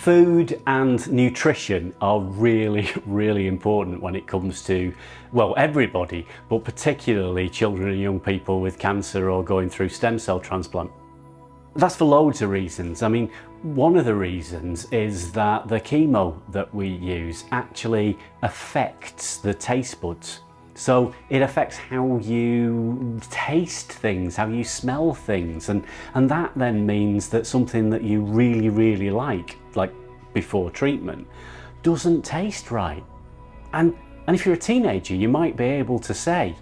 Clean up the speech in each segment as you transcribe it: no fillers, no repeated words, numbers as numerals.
Food and nutrition are really, really important when it comes to, well, everybody, but particularly children and young people with cancer or going through stem cell transplant. That's for loads of reasons. I mean, one of the reasons is that the chemo that we use actually affects the taste buds. So it affects how you taste things, how you smell things, and that then means that something that you really, really like before treatment, doesn't taste right. And if you're a teenager, you might be able to say,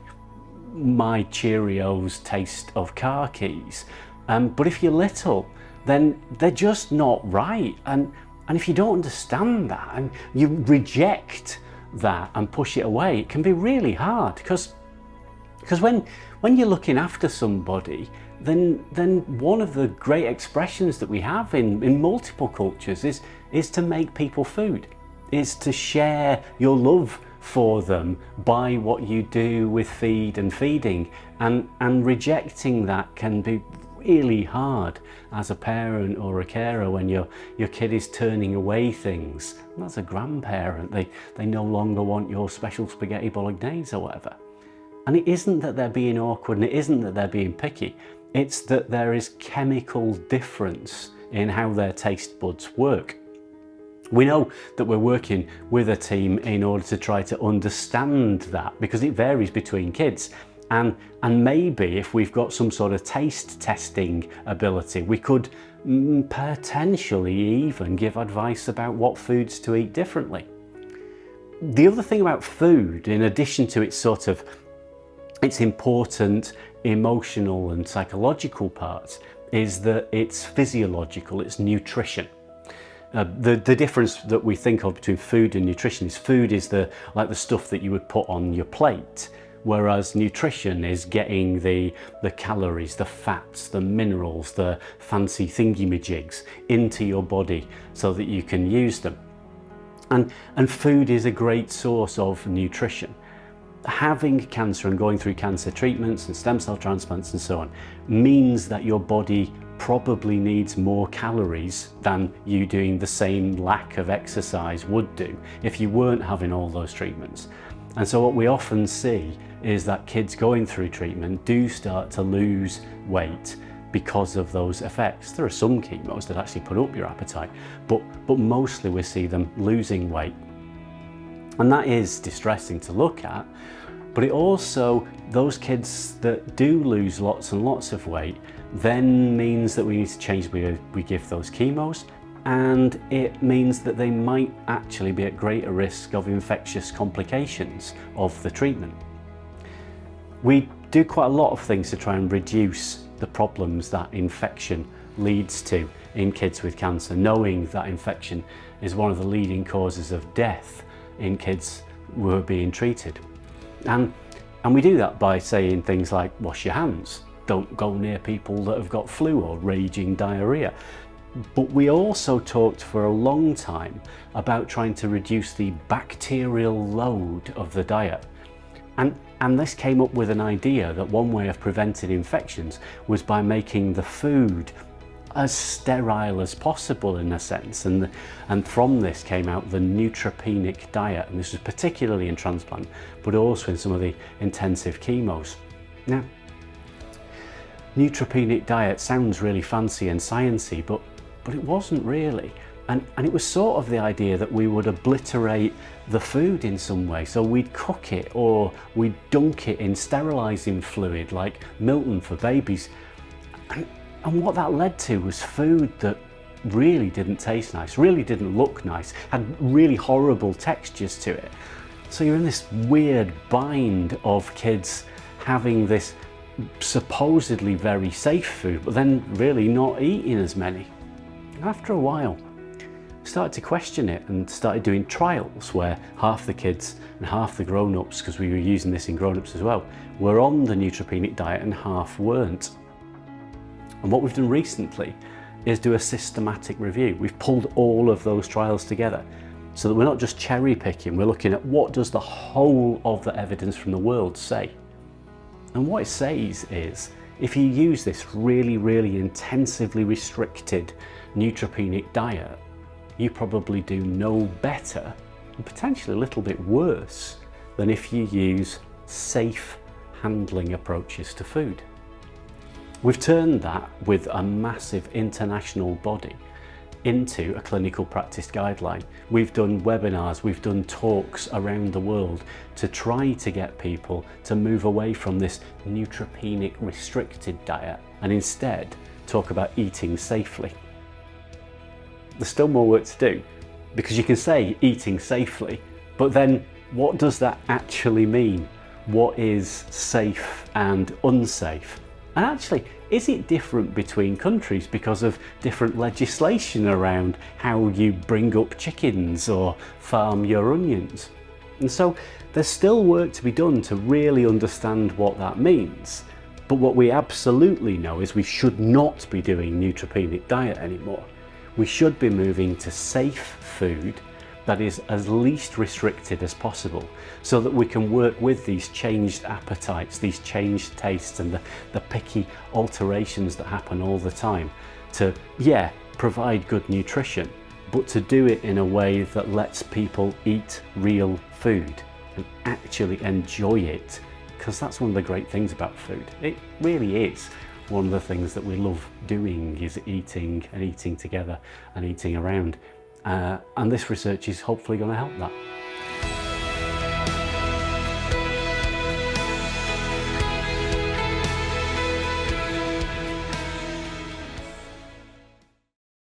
my Cheerios taste of car keys. But if you're little, then they're just not right. And if you don't understand that and you reject that and push it away, it can be really hard, because when you're looking after somebody, then one of the great expressions that we have in multiple cultures is to make people food, is to share your love for them by what you do with feed and feeding, and rejecting that can be really hard as a parent or a carer when your kid is turning away things. And as a grandparent, they no longer want your special spaghetti bolognese or whatever. And it isn't that they're being awkward, and it isn't that they're being picky, it's that there is chemical difference in how their taste buds work. We know that we're working with a team in order to try to understand that, because it varies between kids. And maybe if we've got some sort of taste testing ability, we could potentially even give advice about what foods to eat differently. The other thing about food, in addition to its important emotional and psychological part, is that it's physiological, it's nutrition. The difference that we think of between food and nutrition is food is the stuff that you would put on your plate, whereas nutrition is getting the calories, the fats, the minerals, the fancy thingy-majigs into your body so that you can use them. And food is a great source of nutrition. Having cancer and going through cancer treatments and stem cell transplants and so on means that your body probably needs more calories than you doing the same lack of exercise would do if you weren't having all those treatments. And so what we often see is that kids going through treatment do start to lose weight because of those effects. There are some chemos that actually put up your appetite, but mostly we see them losing weight. And that is distressing to look at, but it also, those kids that do lose lots and lots of weight, then means that we need to change the way we give those chemos, and it means that they might actually be at greater risk of infectious complications of the treatment. We do quite a lot of things to try and reduce the problems that infection leads to in kids with cancer, knowing that infection is one of the leading causes of death in kids who are being treated. And we do that by saying things like, wash your hands, don't go near people that have got flu or raging diarrhea. But we also talked for a long time about trying to reduce the bacterial load of the diet. And this came up with an idea that one way of preventing infections was by making the food as sterile as possible, in a sense, and from this came out the neutropenic diet, and this was particularly in transplant, but also in some of the intensive chemos. Now, neutropenic diet sounds really fancy and sciencey, but it wasn't really, and it was sort of the idea that we would obliterate the food in some way. So we'd cook it, or we'd dunk it in sterilizing fluid like Milton for babies. And what that led to was food that really didn't taste nice, really didn't look nice, had really horrible textures to it. So you're in this weird bind of kids having this supposedly very safe food, but then really not eating as many. After a while, I started to question it and started doing trials where half the kids and half the grown-ups, because we were using this in grown-ups as well, were on the neutropenic diet and half weren't. And what we've done recently is do a systematic review. We've pulled all of those trials together so that we're not just cherry picking, we're looking at what does the whole of the evidence from the world say. And what it says is, if you use this really, really intensively restricted neutropenic diet, you probably do no better, and potentially a little bit worse, than if you use safe handling approaches to food. We've turned that with a massive international body into a clinical practice guideline. We've done webinars, we've done talks around the world to try to get people to move away from this neutropenic restricted diet and instead talk about eating safely. There's still more work to do, because you can say eating safely, but then what does that actually mean? What is safe and unsafe? And actually, is it different between countries because of different legislation around how you bring up chickens or farm your onions? And so there's still work to be done to really understand what that means. But what we absolutely know is we should not be doing neutropenic diet anymore. We should be moving to safe food that is as least restricted as possible, so that we can work with these changed appetites, these changed tastes and the picky alterations that happen all the time to, yeah, provide good nutrition, but to do it in a way that lets people eat real food and actually enjoy it, because that's one of the great things about food. It really is one of the things that we love doing, is eating and eating together and eating around. And this research is hopefully going to help that.